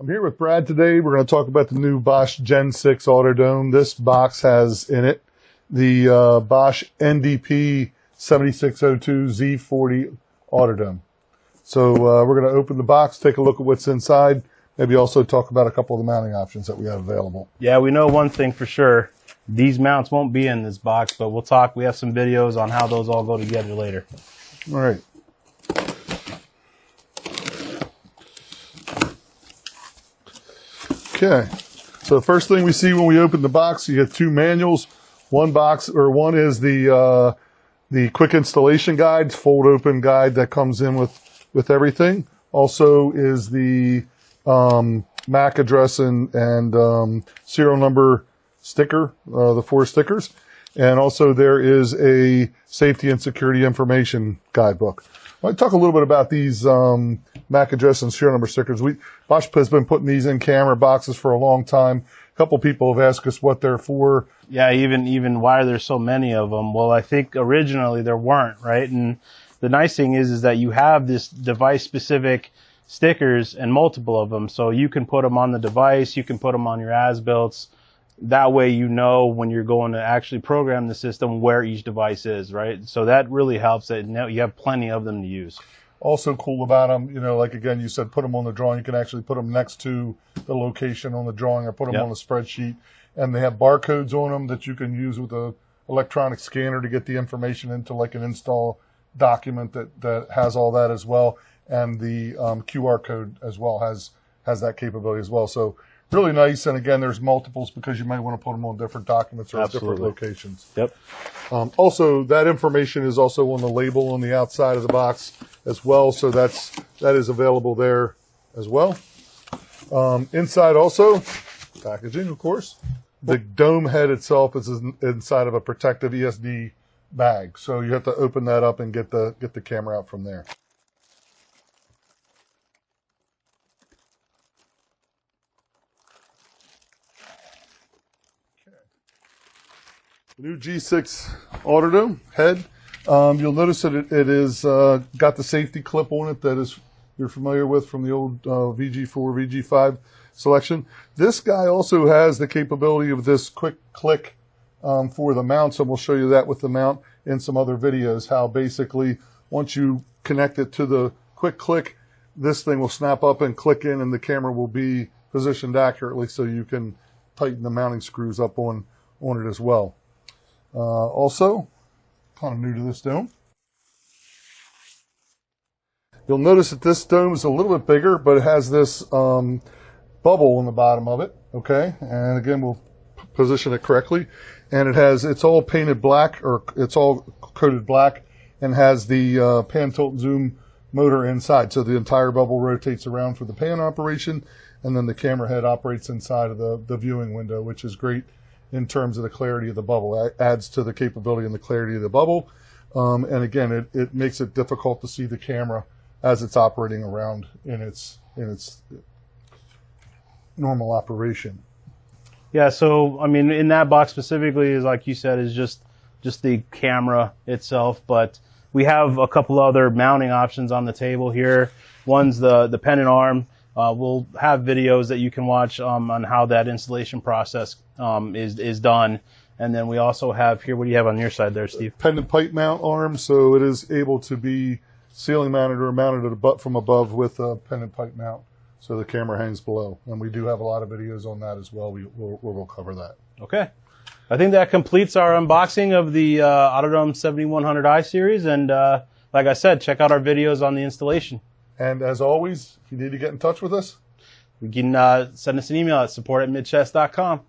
I'm here with Brad today. We're going to talk about the new Bosch Gen 6 AUTODOME. This box has in it the Bosch NDP 7602 Z40 AUTODOME. So we're going to open the box, take a look at what's inside, maybe also talk about a couple of the mounting options that we have available. Yeah, we know one thing for sure. These mounts won't be in this box, but we'll talk. We have some videos on how those all go together later. All right. Okay, so the first thing we see when we open the box, you get two manuals. One is the quick installation guide, fold open guide that comes in with everything. Also is the MAC address and serial number sticker, the 4 stickers. And also there is a safety and security information guidebook. I'll talk a little bit about these MAC address and serial number stickers. Bosch has been putting these in camera boxes for a long time. A couple people have asked us what they're for. Yeah, even why there's so many of them. Well, I think originally there weren't, right? And the nice thing is that you have this device-specific stickers and multiple of them. So you can put them on the device, you can put them on your as-builts. That way you know when you're going to actually program the system where each device is, right? So that really helps that you have plenty of them to use. Also cool about them, like again, you said put them on the drawing. You can actually put them next to the location on the drawing or put them on the spreadsheet. And they have barcodes on them that you can use with an electronic scanner to get the information into like an install document that has all that as well. And the QR code as well has that capability as well. So really nice, and again, there's multiples because you might want to put them on different documents or different locations. Yep. Also, that information is also on the label on the outside of the box as well, so that is available there as well. Inside also, packaging, of course. The dome head itself is inside of a protective ESD bag, so you have to open that up and get the camera out from there. The new G6 AUTODOME head. You'll notice that it is got the safety clip on it that you're familiar with from the old VG4, VG5 selection. This guy also has the capability of this quick click for the mount, so we'll show you that with the mount in some other videos, how basically once you connect it to the quick click, this thing will snap up and click in and the camera will be positioned accurately so you can tighten the mounting screws up on it as well. Also, kind of new to this dome. You'll notice that this dome is a little bit bigger, but it has this bubble on the bottom of it. Okay, and again, we'll position it correctly. And it's all painted black, or it's all coated black, and has the pan, tilt, and zoom motor inside. So the entire bubble rotates around for the pan operation, and then the camera head operates inside of the viewing window, which is great in terms of the clarity of the bubble. It adds to the capability and the clarity of the bubble. And again, it makes it difficult to see the camera as it's operating around in its normal operation. Yeah, so I mean, in that box specifically, is like you said, is just the camera itself, but we have a couple other mounting options on the table here. One's the pennant arm. We'll have videos that you can watch on how that installation process is done. And then we also have here, what do you have on your side there, Steve? Pendant pipe mount arm, so it is able to be ceiling mounted or mounted from above with a pendant pipe mount, so the camera hangs below. And we do have a lot of videos on that as well. We'll cover that. Okay. I think that completes our unboxing of the AUTODOME 7100i series. And like I said, check out our videos on the installation. And as always, if you need to get in touch with us, you can send us an email at support@midchest.com.